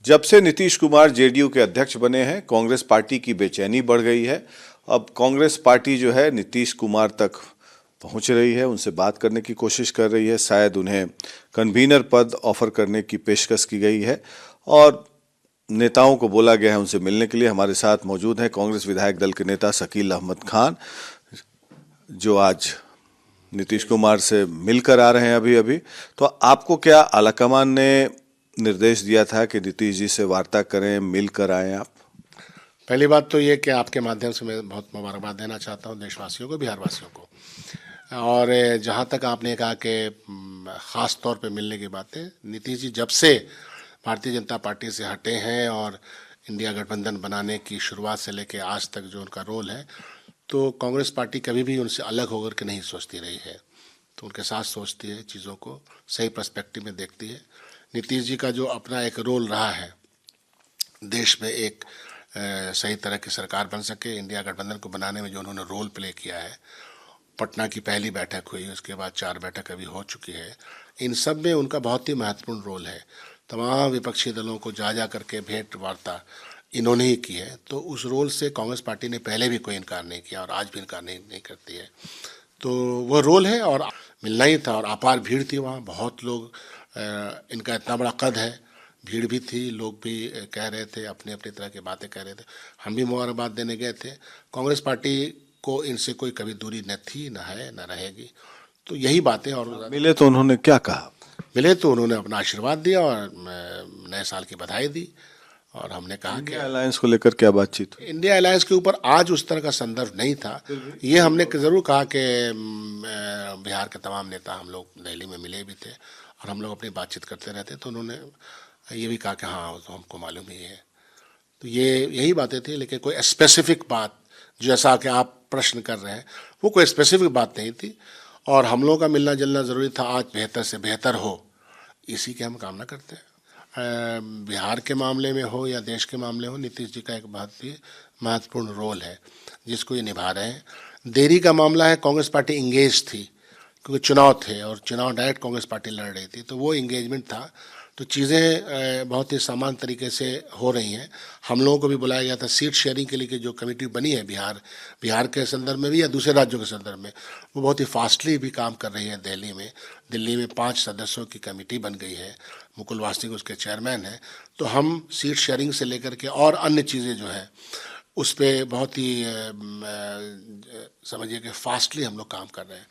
जब से नीतीश कुमार जेडीयू के अध्यक्ष बने हैं, कांग्रेस पार्टी की बेचैनी बढ़ गई है। अब कांग्रेस पार्टी जो है नीतीश कुमार तक पहुंच रही है, उनसे बात करने की कोशिश कर रही है। शायद उन्हें कन्वीनर पद ऑफर करने की पेशकश की गई है और नेताओं को बोला गया है उनसे मिलने के लिए। हमारे साथ मौजूद हैं कांग्रेस विधायक दल के नेता शकील अहमद खान, जो आज नीतीश कुमार से मिलकर आ रहे हैं अभी। तो आपको क्या आलाकमान ने निर्देश दिया था कि नीतीश जी से वार्ता करें, मिलकर आए आप? पहली बात तो ये कि आपके माध्यम से मैं बहुत मुबारकबाद देना चाहता हूँ देशवासियों को, बिहार वासियों को। और जहाँ तक आपने कहा कि ख़ास तौर पे मिलने की बातें, नीतीश जी जब से भारतीय जनता पार्टी से हटे हैं और इंडिया गठबंधन बनाने की शुरुआत से लेकर आज तक जो उनका रोल है, तो कांग्रेस पार्टी कभी भी उनसे अलग होकर के नहीं सोचती रही है। तो उनके साथ सोचती है, चीज़ों को सही पर्सपेक्टिव में देखती है। नीतीश जी का जो अपना एक रोल रहा है, देश में एक सही तरह की सरकार बन सके, इंडिया गठबंधन को बनाने में जो उन्होंने रोल प्ले किया है, पटना की पहली बैठक हुई, उसके बाद 4 बैठक अभी हो चुकी है, इन सब में उनका बहुत ही महत्वपूर्ण रोल है। तमाम विपक्षी दलों को जा करके भेंट वार्ता इन्होंने ही की है। तो उस रोल से कांग्रेस पार्टी ने पहले भी कोई इनकार नहीं किया और आज भी इनकार नहीं करती है। तो वह रोल है और मिलना ही था। और अपार भीड़ थी वहाँ, बहुत लोग, इनका इतना बड़ा कद है, भीड़ भी थी, लोग भी कह रहे थे, अपनी अपनी तरह की बातें कह रहे थे। हम भी मुबारकबाद देने गए थे। कांग्रेस पार्टी को इनसे कोई कभी दूरी न थी, न है, न रहेगी। तो यही बातें। और मिले तो उन्होंने क्या कहा? मिले तो उन्होंने अपना आशीर्वाद दिया और नए साल की बधाई दी। और हमने कहा कि अलायंस को लेकर क्या बातचीत हुई? इंडिया अलायंस के ऊपर आज उस तरह का संदर्भ नहीं था। ये हमने ज़रूर कहा कि बिहार के तमाम नेता हम लोग दिल्ली में मिले भी थे और हम लोग अपनी बातचीत करते रहते। तो उन्होंने ये भी कहा कि हाँ, तो हमको मालूम ही है। तो यही बातें थी, लेकिन कोई स्पेसिफिक बात जैसा कि आप प्रश्न कर रहे हैं, वो कोई स्पेसिफिक बात नहीं थी। और हम लोगों का मिलना जुलना ज़रूरी था, आज बेहतर से बेहतर हो, इसी की हम कामना करते हैं। बिहार के मामले में हो या देश के मामले हो, नीतीश जी का एक बहुत ही महत्वपूर्ण रोल है जिसको ये निभा रहे हैं। देरी का मामला है, कांग्रेस पार्टी इंगेज थी क्योंकि चुनाव थे और चुनाव डायरेक्ट कांग्रेस पार्टी लड़ रही थी, तो वो इंगेजमेंट था। तो चीज़ें बहुत ही समान तरीके से हो रही हैं। हम लोगों को भी बुलाया गया था सीट शेयरिंग के लिए कि जो कमेटी बनी है बिहार के संदर्भ में भी या दूसरे राज्यों के संदर्भ में, वो बहुत ही फास्टली भी काम कर रही है। दिल्ली में 5 सदस्यों की कमेटी बन गई है, मुकुल वासनिक उसके चेयरमैन हैं। तो हम सीट शेयरिंग से लेकर के और अन्य चीज़ें जो है उस पर बहुत ही समझिए कि फास्टली हम लोग काम कर रहे हैं।